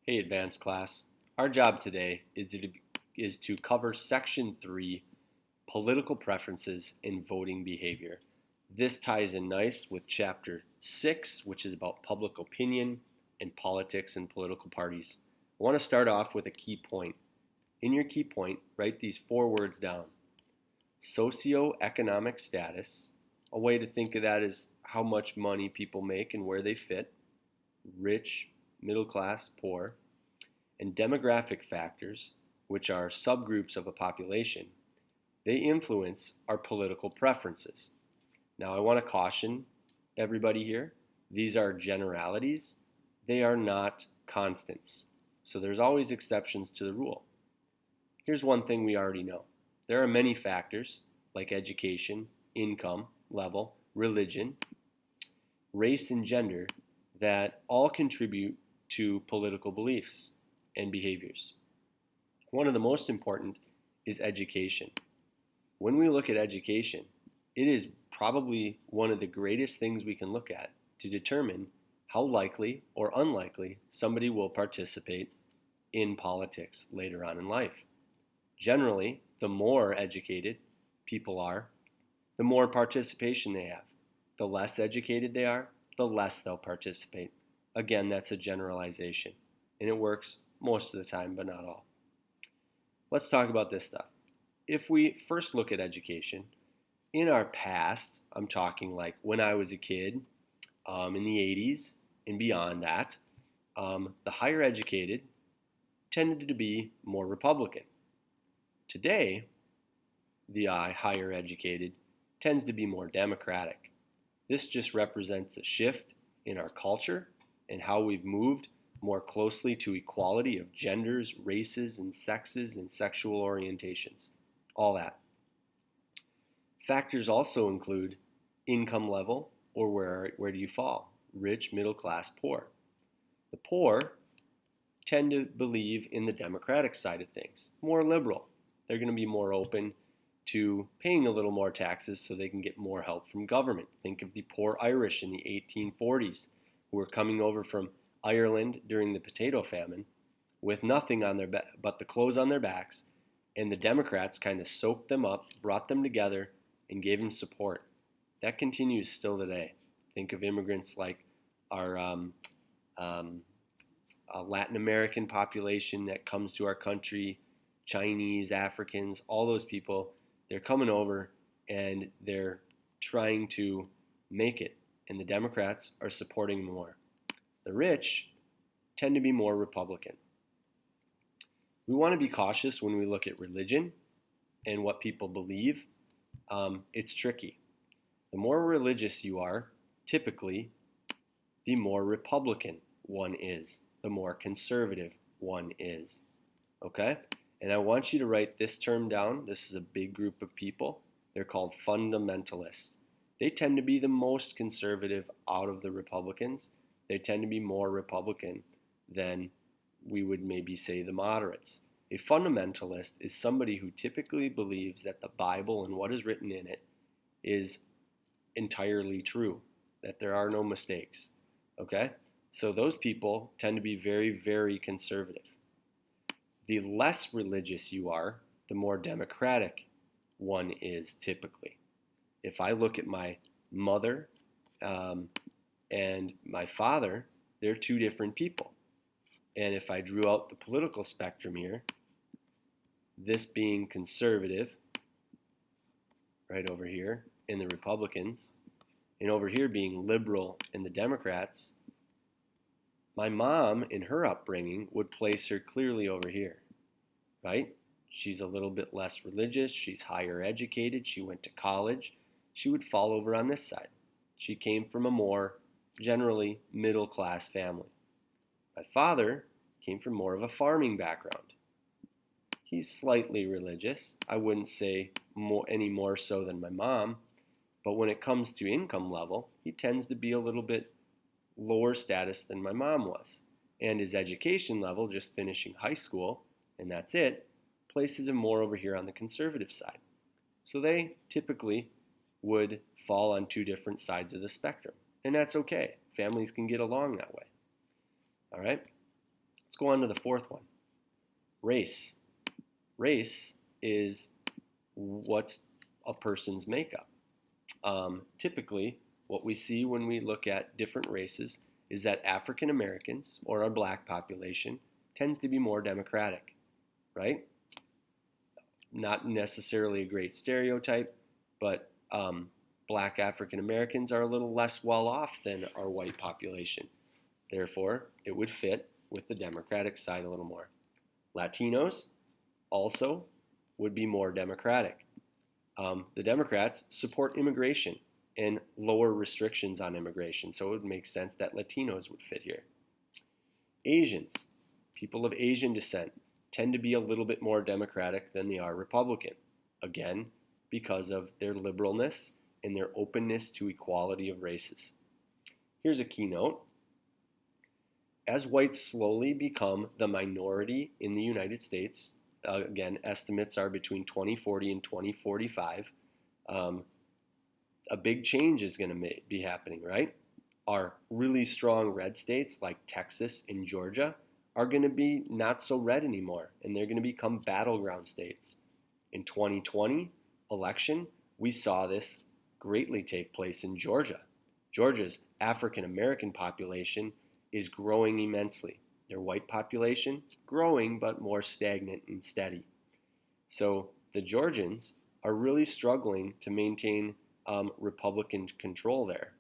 Hey, advanced class. Our job today is to cover Section 3, Political Preferences and Voting Behavior. This ties in nice with Chapter 6, which is about public opinion and politics and political parties. I want to start off with a key point. In your key point, write these four words down. Socioeconomic status. A way to think of that is how much money people make and where they fit. Rich, middle class, poor. And demographic factors, which are subgroups of a population, they influence our political preferences. Now, I want to caution everybody here, these are generalities, they are not constants. So there's always exceptions to the rule. Here's one thing we already know. There are many factors like education, income level, religion, race, and gender that all contribute to political beliefs and behaviors. One of the most important is education. When we look at education, it is probably one of the greatest things we can look at to determine how likely or unlikely somebody will participate in politics later on in life. Generally, the more educated people are, the more participation they have. The less educated they are, the less they'll participate. Again, that's a generalization, and it works most of the time, but not all. Let's talk about this stuff. If we first look at education, in our past, I'm talking like when I was a kid, in the 80s and beyond that, the higher educated tended to be more Republican. Today, the higher educated tends to be more Democratic. This just represents a shift in our culture and how we've moved more closely to equality of genders, races, and sexes and sexual orientations. All that. Factors also include income level, or where do you fall? Rich, middle class, poor. The poor tend to believe in the Democratic side of things, more liberal. They're going to be more open to paying a little more taxes so they can get more help from government. Think of the poor Irish in the 1840s who were coming over from Ireland during the potato famine with nothing on their but the clothes on their backs, and the Democrats kind of soaked them up, brought them together, and gave them support. That continues still today. Think of immigrants like our Latin American population that comes to our country, Chinese, Africans, all those people, they're coming over and they're trying to make it, and the Democrats are supporting more. The rich tend to be more Republican. We want to be cautious when we look at religion and what people believe. It's tricky. The more religious you are, typically, the more Republican one is, the more conservative one is. Okay? And I want you to write this term down. This is a big group of people. They're called fundamentalists. They tend to be the most conservative out of the Republicans. They tend to be more Republican than we would maybe say the moderates. A fundamentalist is somebody who typically believes that the Bible and what is written in it is entirely true, that there are no mistakes. Okay? So those people tend to be very, very conservative. The less religious you are, the more democratic one is typically. If I look at my mother and my father, they're two different people. And if I drew out the political spectrum here, this being conservative, right over here, in the Republicans, and over here being liberal in the Democrats, my mom, in her upbringing, would place her clearly over here, right? She's a little bit less religious, she's higher educated, she went to college, she would fall over on this side. She came from a more generally middle-class family. My father came from more of a farming background. He's slightly religious. I wouldn't say any more so than my mom, but when it comes to income level, he tends to be a little bit lower status than my mom was. And his education level, just finishing high school, and that's it, places him more over here on the conservative side. So they typically would fall on two different sides of the spectrum. And that's okay. Families can get along that way. All right? Let's go on to the fourth one. Race. Race is what's a person's makeup. Typically, what we see when we look at different races is that African Americans, or our black population, tends to be more democratic, right? Not necessarily a great stereotype, but black African Americans are a little less well off than our white population. Therefore, it would fit with the Democratic side a little more. Latinos also would be more democratic. The Democrats support immigration and lower restrictions on immigration, so it would make sense that Latinos would fit here. Asians, people of Asian descent, tend to be a little bit more democratic than they are Republican, again, because of their liberalness and their openness to equality of races. Here's a keynote. As whites slowly become the minority in the United States, again, estimates are between 2040 and 2045, a big change is going to be happening, right? Our really strong red states like Texas and Georgia are going to be not so red anymore, and they're going to become battleground states. In 2020 election, we saw this greatly take place in Georgia. Georgia's African American population is growing immensely. Their white population growing, but more stagnant and steady. So the Georgians are really struggling to maintain Republican control there.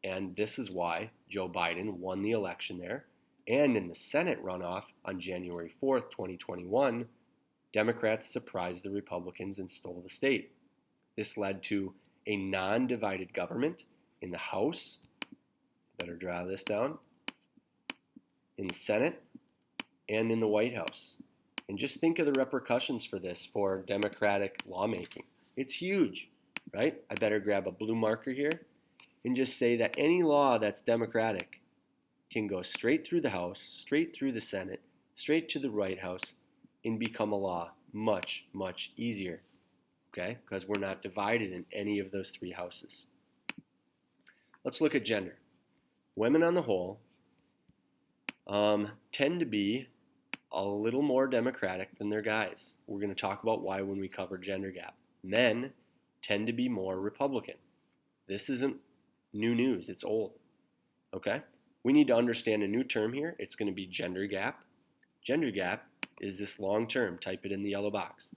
And this is why Joe Biden won the election there. And in the Senate runoff on January 4th, 2021, Democrats surprised the Republicans and stole the state. This led to a non-divided government in the House. Better drive this down. In the Senate and in the White House. And just think of the repercussions for this for Democratic lawmaking. It's huge, right? I better grab a blue marker here and just say that any law that's Democratic can go straight through the House, straight through the Senate, straight to the White House, and become a law much, much easier, okay? Because we're not divided in any of those three houses. Let's look at gender. Women on the whole tend to be a little more democratic than their guys. We're going to talk about why when we cover gender gap. Men tend to be more Republican. This isn't new news, it's old. Okay? We need to understand a new term here. It's going to be gender gap. Gender gap is this long term. Type it in the yellow box.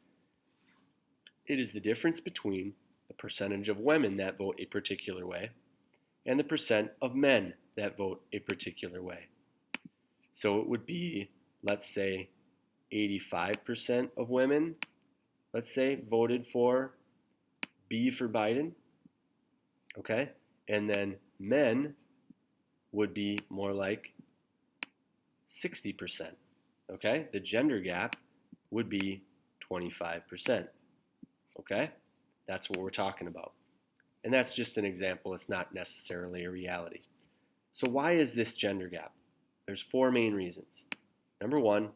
It is the difference between the percentage of women that vote a particular way and the percent of men that vote a particular way. So it would be, let's say, 85% of women, let's say, voted for B for Biden, okay? And then men would be more like 60%, okay? The gender gap would be 25%, okay? That's what we're talking about. And that's just an example. It's not necessarily a reality. So why is this gender gap? There's four main reasons. Number one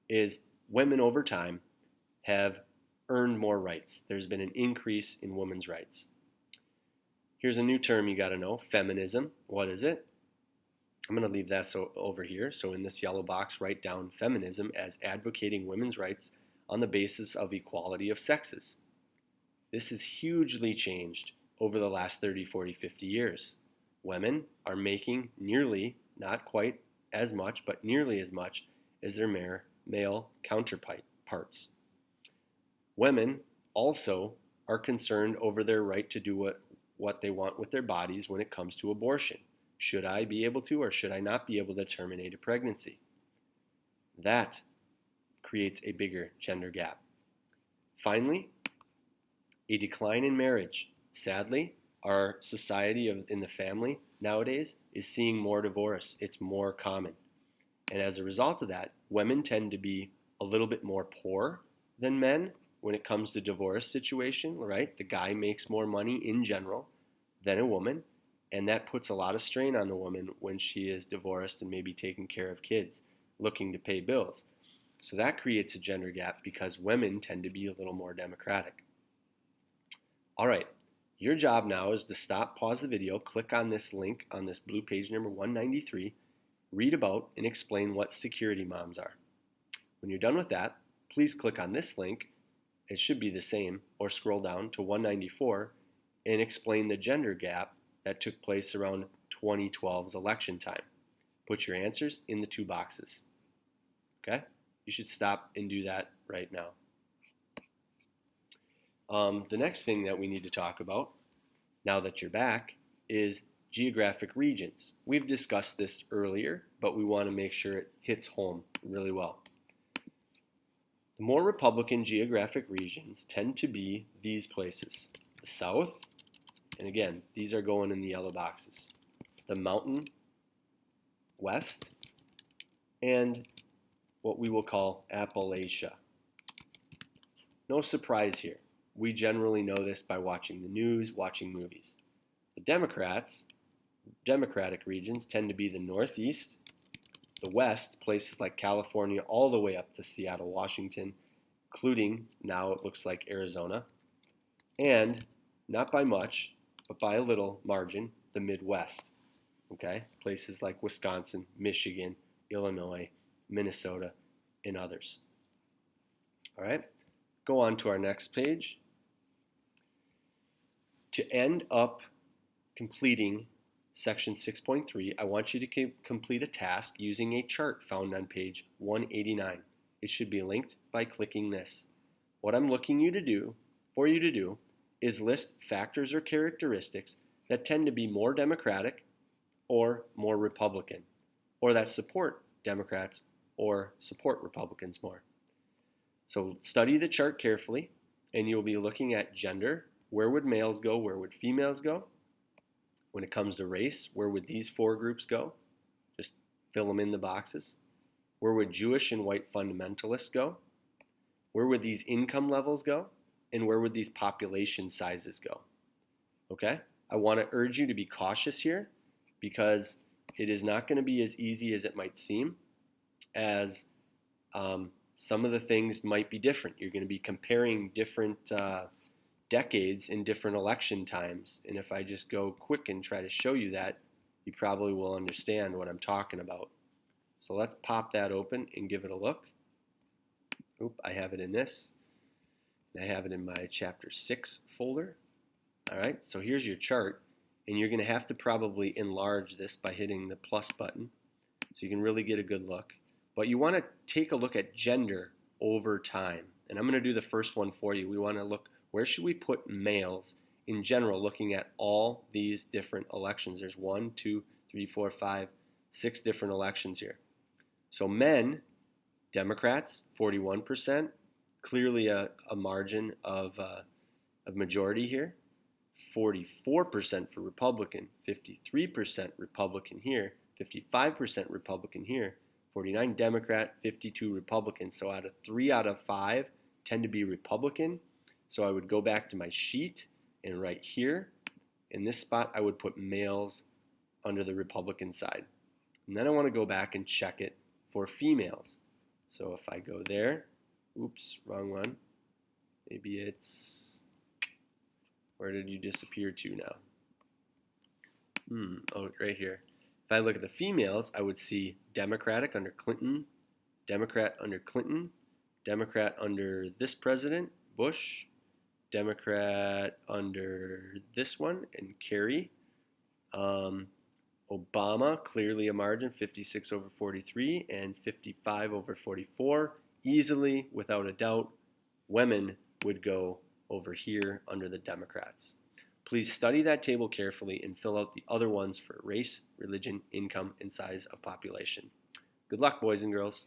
is women over time have earned more rights. There's been an increase in women's rights. Here's a new term you got to know, feminism. What is it? I'm going to leave that over here. So in this yellow box, write down feminism as advocating women's rights on the basis of equality of sexes. This has hugely changed over the last 30, 40, 50 years. Women are making nearly, not quite as much, but nearly as much as their male counterparts. Women also are concerned over their right to do what they want with their bodies when it comes to abortion. Should I be able to or should I not be able to terminate a pregnancy? That creates a bigger gender gap. Finally, a decline in marriage. Sadly, our society in the family nowadays is seeing more divorce. It's more common. And as a result of that, women tend to be a little bit more poor than men when it comes to divorce situation, right? The guy makes more money in general than a woman, and that puts a lot of strain on the woman when she is divorced and maybe taking care of kids, looking to pay bills. So that creates a gender gap because women tend to be a little more democratic. All right, your job now is to stop, pause the video, click on this link on this blue page number 193, Read about and explain what security moms are. When you're done with that, please click on this link. It should be the same, or scroll down to 194 and explain the gender gap that took place around 2012's election time. Put your answers in the 2 boxes. Okay? You should stop and do that right now. The next thing that we need to talk about, now that you're back, is geographic regions. We've discussed this earlier, but we want to make sure it hits home really well. The more Republican geographic regions tend to be these places: the South, and again, these are going in the yellow boxes, the Mountain West, and what we will call Appalachia. No surprise here. We generally know this by watching the news, watching movies. The Democratic regions tend to be the Northeast, the West, places like California all the way up to Seattle, Washington, including, now it looks like, Arizona, and not by much, but by a little margin, the Midwest, okay? Places like Wisconsin, Michigan, Illinois, Minnesota, and others. All right, go on to our next page. To end up completing section 6.3, I want you to complete a task using a chart found on page 189. It should be linked by clicking this. What I'm looking for you to do is list factors or characteristics that tend to be more Democratic or more Republican, or that support Democrats or support Republicans more. So study the chart carefully, and you'll be looking at gender. Where would males go? Where would females go? When it comes to race, where would these 4 groups go? Just fill them in the boxes. Where would Jewish and white fundamentalists go? Where would these income levels go? And where would these population sizes go? Okay? I want to urge you to be cautious here, because it is not going to be as easy as it might seem, as some of the things might be different. You're going to be comparing different decades in different election times. And if I just go quick and try to show you that, you probably will understand what I'm talking about. So let's pop that open and give it a look. Oop, I have it in this. I have it in my chapter 6 folder. All right, so here's your chart, and you're going to have to probably enlarge this by hitting the plus button so you can really get a good look. But you want to take a look at gender over time. And I'm going to do the first one for you. We want to look, where should we put males in general, looking at all these different elections? There's 1, 2, 3, 4, 5, 6 different elections here. So men, Democrats, 41%, clearly a margin of majority here. 44% for Republican, 53% Republican here, 55% Republican here, 49 Democrat, 52 Republican. So 3 out of 5 tend to be Republican. So I would go back to my sheet, and right here, in this spot, I would put males under the Republican side. And then I want to go back and check it for females. So if I go there, oops, wrong one. Maybe it's, where did you disappear to now? Oh, right here. If I look at the females, I would see Democratic under Clinton, Democrat under Clinton, Democrat under this president, Bush, Democrat under this one, and Kerry. Obama, clearly a margin, 56 over 43 and 55 over 44. Easily, without a doubt, women would go over here under the Democrats. Please study that table carefully and fill out the other ones for race, religion, income, and size of population. Good luck, boys and girls.